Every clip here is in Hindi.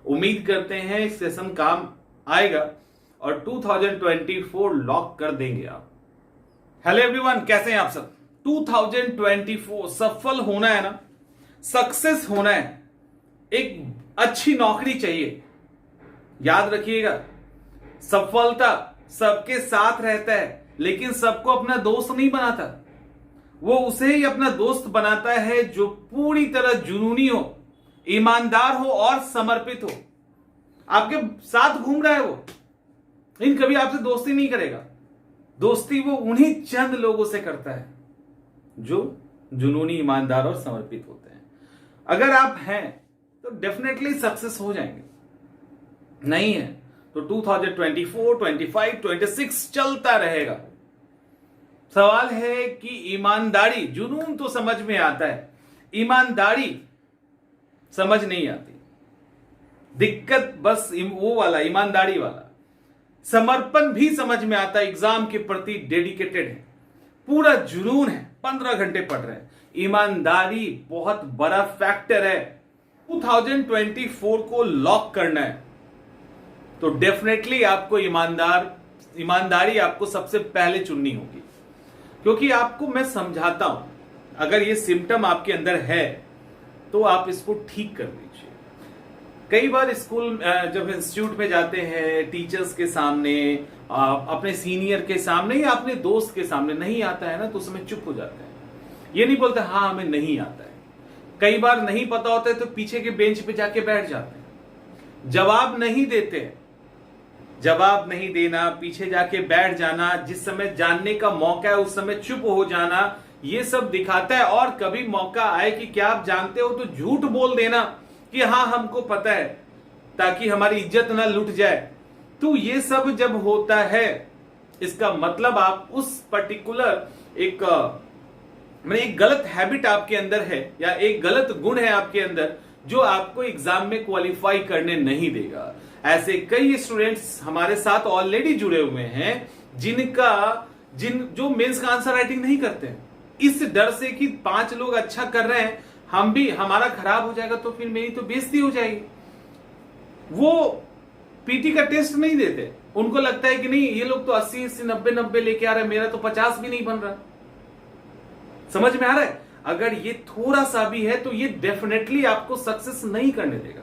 उम्मीद करते हैं इस सेशन काम आएगा और 2024 लॉक कर देंगे आप। हेलो एवरीवन, कैसे हैं आप सब। 2024 सफल होना है ना, सक्सेस होना है, एक अच्छी नौकरी चाहिए। याद रखिएगा, सफलता सबके साथ रहता है लेकिन सबको अपना दोस्त नहीं बनाता। वो उसे ही अपना दोस्त बनाता है जो पूरी तरह जुनूनी हो, ईमानदार हो और समर्पित हो। आपके साथ घूम रहा है वो, लेकिन कभी आपसे दोस्ती नहीं करेगा। दोस्ती वो उन्हीं चंद लोगों से करता है जो जुनूनी, ईमानदार और समर्पित होते हैं। अगर आप हैं तो डेफिनेटली सक्सेस हो जाएंगे, नहीं है तो 2024, 25, 26 चलता रहेगा। सवाल है कि ईमानदारी, जुनून तो समझ में आता है, ईमानदारी समझ नहीं आती। दिक्कत बस वो वाला ईमानदारी वाला। समर्पण भी समझ में आता है, एग्जाम के प्रति डेडिकेटेड है, पूरा जुनून है, 15 घंटे पढ़ रहे हैं। ईमानदारी बहुत बड़ा फैक्टर है। 2024 को लॉक करना है तो डेफिनेटली आपको ईमानदारी आपको सबसे पहले चुननी होगी। क्योंकि आपको मैं समझाता हूं, अगर ये सिम्टम आपके अंदर है तो आप इसको ठीक कर लीजिए। कई बार स्कूल जब इंस्टीट्यूट में जाते हैं, टीचर्स के सामने, अपने सीनियर के सामने या अपने दोस्त के सामने नहीं आता है ना, तो उसमें चुप हो जाते हैं। ये नहीं बोलते हाँ हमें नहीं आता है। कई बार नहीं पता होता है तो पीछे के बेंच पे जाके बैठ जाते हैं, जवाब नहीं देते। जवाब नहीं देना, पीछे जाके बैठ जाना, जिस समय जानने का मौका है उस समय चुप हो जाना, ये सब दिखाता है। और कभी मौका आए कि क्या आप जानते हो तो झूठ बोल देना कि हाँ हमको पता है, ताकि हमारी इज्जत ना लुट जाए। तो ये सब जब होता है, इसका मतलब आप उस पर्टिकुलर एक गलत हैबिट आपके अंदर है या एक गलत गुण है आपके अंदर जो आपको एग्जाम में क्वालिफाई करने नहीं देगा। ऐसे कई स्टूडेंट्स हमारे साथ ऑलरेडी जुड़े हुए हैं जो मेंस का आंसर राइटिंग नहीं करते हैं, इस डर से कि 5 लोग अच्छा कर रहे हैं, हमारा खराब हो जाएगा तो फिर मेरी तो बेइज्जती हो जाएगी। वो पीटी का टेस्ट नहीं देते, उनको लगता है कि नहीं ये लोग तो 80, 90 लेके आ रहे हैं, मेरा तो 50 भी नहीं बन रहा। समझ में आ रहा है। अगर ये थोड़ा सा भी है तो ये डेफिनेटली आपको सक्सेस नहीं करने देगा,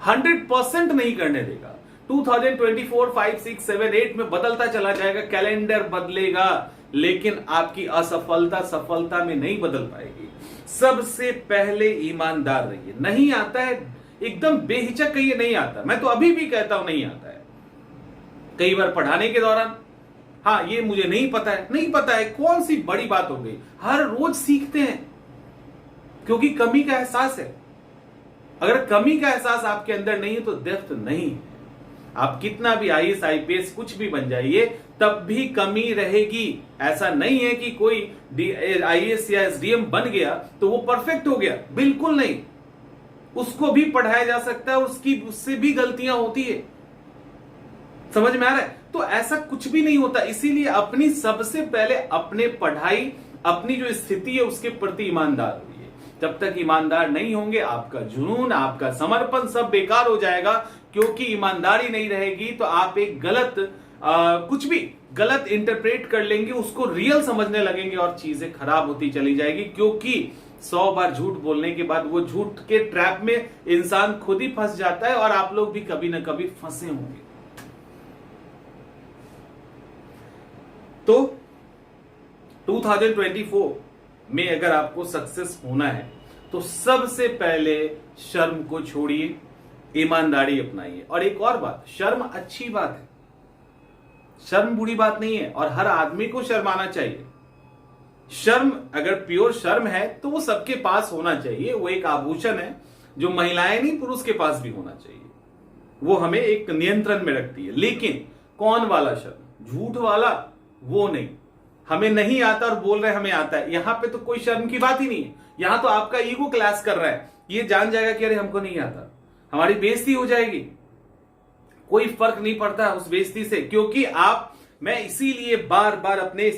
100% नहीं करने देगा। 2024, 5, 6, 7, 8 में बदलता चला जाएगा, कैलेंडर बदलेगा, लेकिन आपकी असफलता सफलता में नहीं बदल पाएगी। सबसे पहले ईमानदार रहिए। नहीं आता है एकदम बेहिचक कहिए नहीं आता। मैं तो अभी भी कहता हूं नहीं आता है। कई बार पढ़ाने के दौरान हाँ ये मुझे नहीं पता है, नहीं पता है, कौन सी बड़ी बात हो गई। हर रोज सीखते हैं क्योंकि कमी का एहसास है। अगर कमी का एहसास आपके अंदर नहीं है तो डेप्थ नहीं है। आप कितना भी आईएएस, आईपीएस कुछ भी बन जाइए, तब भी कमी रहेगी। ऐसा नहीं है कि कोई आईएएस या एसडीएम बन गया तो वो परफेक्ट हो गया, बिल्कुल नहीं। उसको भी पढ़ाया जा सकता है, उससे भी गलतियां होती है। समझ में आ रहा है। तो ऐसा कुछ भी नहीं होता। इसीलिए अपनी सबसे पहले अपने पढ़ाई, अपनी जो स्थिति है उसके प्रति ईमानदार होइए। जब तक ईमानदार नहीं होंगे आपका जुनून, आपका समर्पण सब बेकार हो जाएगा। क्योंकि ईमानदारी नहीं रहेगी तो आप एक कुछ भी गलत इंटरप्रेट कर लेंगे, उसको रियल समझने लगेंगे और चीजें खराब होती चली जाएगी। क्योंकि 100 बार झूठ बोलने के बाद वो झूठ के ट्रैप में इंसान खुद ही फंस जाता है और आप लोग भी कभी ना कभी फंसे होंगे। तो 2024 में अगर आपको सक्सेस होना है तो सबसे पहले शर्म को छोड़िए, ईमानदारी अपनाइए। और एक और बात, शर्म अच्छी बात है, शर्म बुरी बात नहीं है और हर आदमी को शर्माना चाहिए। शर्म अगर प्योर शर्म है तो वो सबके पास होना चाहिए। वो एक आभूषण है जो महिलाएं नहीं पुरुष के पास भी होना चाहिए। वो हमें एक नियंत्रण में रखती है। लेकिन कौन वाला शर्म? झूठ वाला वो नहीं। हमें नहीं आता और बोल रहे हमें आता है, यहां पे तो कोई शर्म की बात ही नहीं है। यहां तो आपका ईगो क्लैश कर रहा है, ये जान जाएगा कि अरे हमको नहीं आता, हमारी बेइज्जती हो जाएगी। कोई फर्क नहीं पड़ता उस बेइज्जती से, क्योंकि मैं इसीलिए बार बार अपने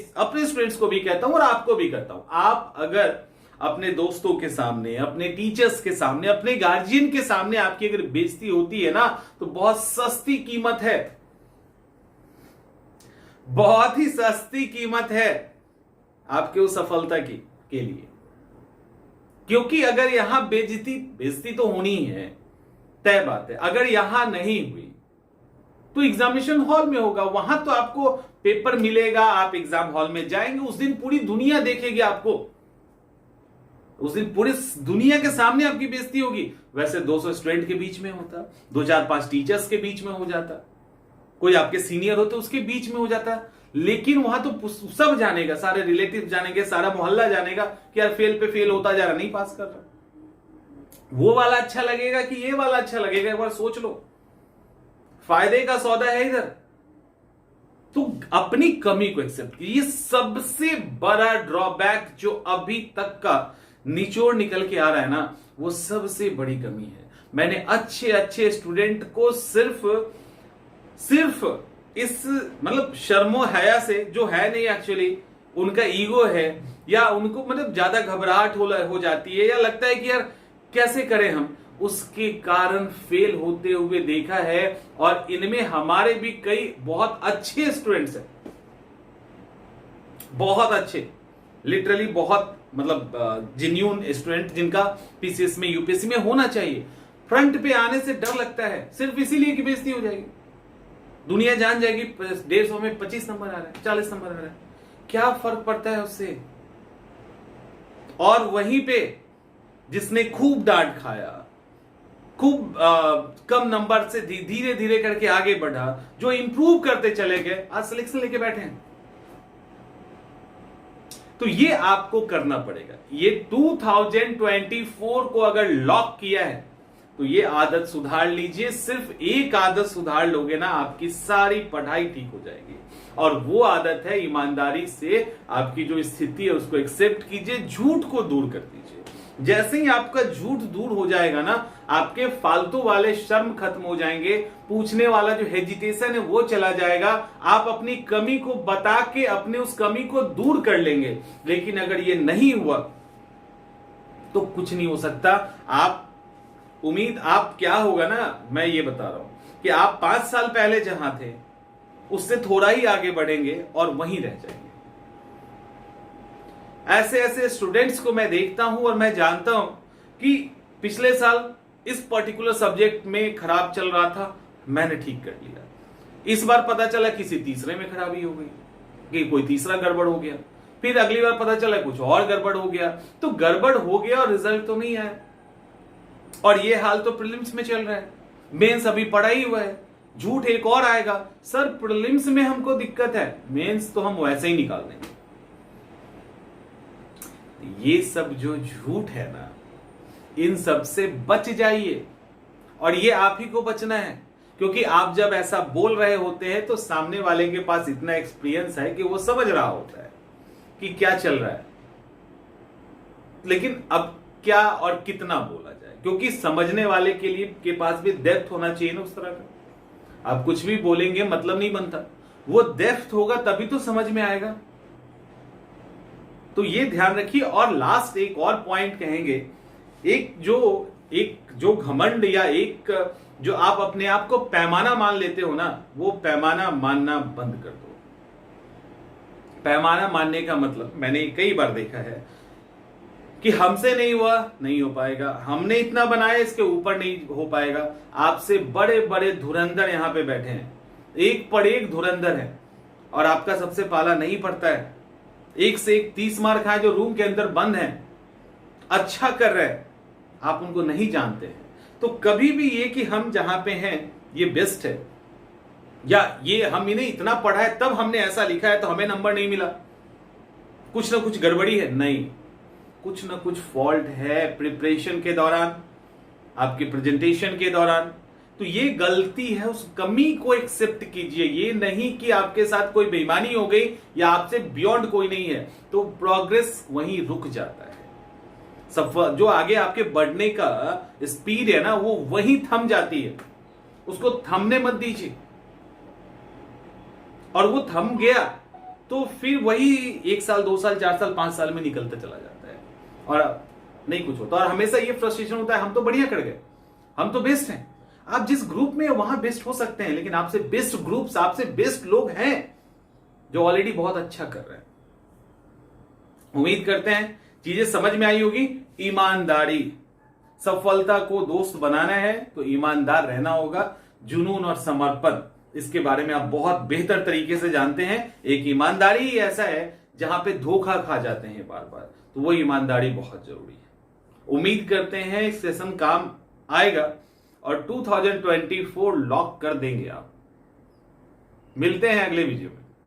स्टूडेंट्स को भी कहता हूं और आपको भी कहता हूं, आप अगर अपने दोस्तों के सामने, अपने टीचर्स के सामने, अपने गार्जियन के सामने आपकी अगर बेइज्जती होती है ना, तो बहुत सस्ती कीमत है, बहुत ही सस्ती कीमत है आपके उस सफलता की के लिए। क्योंकि अगर यहां बेइज्जती तो होनी ही है, तय बात है। अगर यहां नहीं हुई तो एग्जामिनेशन हॉल में होगा, वहां तो आपको पेपर मिलेगा, आप एग्जाम हॉल में जाएंगे, उस दिन पूरी दुनिया देखेगी आपको, उस दिन पूरी दुनिया के सामने आपकी बेइज्जती होगी। वैसे 200 स्टूडेंट के बीच में होता, 2-4-5 टीचर्स के बीच में हो जाता, कोई आपके सीनियर होते उसके बीच में हो जाता, लेकिन वहां तो सब जानेगा, सारे रिलेटिव जानेंगे, सारा मोहल्ला जानेगा कि यार फेल पे फेल होता जा रहा, नहीं पास कर रहा। वो वाला अच्छा लगेगा कि ये वाला अच्छा लगेगा, एक बार सोच लो। फायदे का सौदा है इधर। तो अपनी कमी को एक्सेप्ट कीजिए। ये सबसे बड़ा ड्रॉबैक जो अभी तक का निचोड़ निकल के आ रहा है ना, वो सबसे बड़ी कमी है। मैंने अच्छे अच्छे स्टूडेंट को सिर्फ इस मतलब शर्मो हया से, जो है नहीं एक्चुअली, उनका ईगो है, या उनको मतलब ज्यादा घबराहट हो जाती है, या लगता है कि यार कैसे करें हम, उसके कारण फेल होते हुए देखा है। और इनमें हमारे भी कई बहुत अच्छे स्टूडेंट्स हैं, बहुत अच्छे, लिटरली बहुत मतलब जेन्युइन स्टूडेंट, जिनका पीसीएस में यूपीएससी में होना चाहिए। फ्रंट पे आने से डर लगता है सिर्फ इसीलिए कि बेइज्जती हो जाएगी, दुनिया जान जाएगी 150 में 25 नंबर आ रहा है, 40 नंबर आ रहा है, क्या फर्क पड़ता है उससे। और वहीं पे जिसने खूब डांट खाया, खूब कम नंबर से धीरे धीरे करके आगे बढ़ा, जो इंप्रूव करते चले गए, आज सिलेक्शन लेके बैठे हैं। तो ये आपको करना पड़ेगा। ये 2024 को अगर लॉक किया है तो ये आदत सुधार लीजिए। सिर्फ एक आदत सुधार लोगे ना, आपकी सारी पढ़ाई ठीक हो जाएगी। और वो आदत है ईमानदारी से आपकी जो स्थिति है उसको एक्सेप्ट कीजिए, झूठ को दूर कर दीजिए। जैसे ही आपका झूठ दूर हो जाएगा ना, आपके फालतू वाले शर्म खत्म हो जाएंगे, पूछने वाला जो हेजिटेशन है वो चला जाएगा, आप अपनी कमी को बता के अपने उस कमी को दूर कर लेंगे। लेकिन अगर ये नहीं हुआ तो कुछ नहीं हो सकता। आप क्या होगा ना, मैं ये बता रहा हूं कि आप 5 साल पहले जहां थे उससे थोड़ा ही आगे बढ़ेंगे और वहीं रह जाएंगे। ऐसे ऐसे स्टूडेंट्स को मैं देखता हूं और मैं जानता हूं कि पिछले साल इस पर्टिकुलर सब्जेक्ट में खराब चल रहा था, मैंने ठीक कर लिया। इस बार पता चला किसी तीसरे में खराबी हो गई, कि कोई तीसरा गड़बड़ हो गया, फिर अगली बार पता चला कुछ और गड़बड़ हो गया। तो गड़बड़ हो गया और रिजल्ट तो नहीं आया। और ये हाल तो प्रीलिम्स में चल रहा है, मेंस अभी पड़ा ही हुआ है। झूठ एक और आएगा, सर प्रीलिम्स में हमको दिक्कत है, मेंस तो हम वैसे ही निकाल देंगे। ये सब जो झूठ है ना, इन सब से बच जाइए। और ये आप ही को बचना है, क्योंकि आप जब ऐसा बोल रहे होते हैं तो सामने वाले के पास इतना एक्सपीरियंस है कि वो समझ रहा होता है कि क्या चल रहा है। लेकिन अब क्या और कितना बोला जाए, क्योंकि समझने वाले के पास भी डेप्थ होना चाहिए ना उस तरह का। आप कुछ भी बोलेंगे मतलब नहीं बनता, वो डेप्थ होगा तभी तो समझ में आएगा। तो ये ध्यान रखिए। और लास्ट एक और पॉइंट कहेंगे, एक जो घमंड या एक जो आप अपने आप को पैमाना मान लेते हो ना, वो पैमाना मानना बंद कर दो। पैमाना मानने का मतलब मैंने कई बार देखा है कि हमसे नहीं हुआ, नहीं हो पाएगा, हमने इतना बनाया इसके ऊपर नहीं हो पाएगा। आपसे बड़े बड़े धुरंधर यहां पे बैठे हैं, एक पर एक धुरंधर है, और आपका सबसे पाला नहीं पड़ता है। एक से एक 30 मार खाए जो रूम के अंदर बंद हैं, अच्छा कर रहे हैं, आप उनको नहीं जानते हैं। तो कभी भी ये कि हम जहां पे हैं ये बेस्ट है, या ये हम इन्हें इतना पढ़ा है तब हमने ऐसा लिखा है तो हमें नंबर नहीं मिला, कुछ ना कुछ गड़बड़ी है, नहीं, कुछ ना कुछ फॉल्ट है प्रिपरेशन के दौरान, आपके प्रेजेंटेशन के दौरान। तो ये गलती है, उस कमी को एक्सेप्ट कीजिए। ये नहीं कि आपके साथ कोई बेईमानी हो गई या आपसे बियॉन्ड कोई नहीं है, तो प्रोग्रेस वहीं रुक जाता है। सब जो आगे आपके बढ़ने का स्पीड है ना, वो वहीं थम जाती है, उसको थमने मत दीजिए। और वो थम गया तो फिर वही 1 साल 2 साल 4 साल 5 साल में निकलता चला जाता है। और नहीं कुछ होता, और हमेशा ये फ्रस्ट्रेशन होता है हम तो बढ़िया कर गए, हम तो बेस्ट हैं। आप जिस ग्रुप में वहां बेस्ट हो सकते हैं, लेकिन आपसे बेस्ट ग्रुप्स, आपसे बेस्ट लोग हैं जो ऑलरेडी बहुत अच्छा कर रहे हैं। उम्मीद करते हैं चीजें समझ में आई होगी। ईमानदारी, सफलता को दोस्त बनाना है तो ईमानदार रहना होगा। जुनून और समर्पण, इसके बारे में आप बहुत बेहतर तरीके से जानते हैं। एक ईमानदारी ही ऐसा है जहां पे धोखा खा जाते हैं बार बार, तो वो ईमानदारी बहुत जरूरी है। उम्मीद करते हैं इस सेशन काम आएगा और 2024 लॉक कर देंगे आप। मिलते हैं अगले वीडियो में।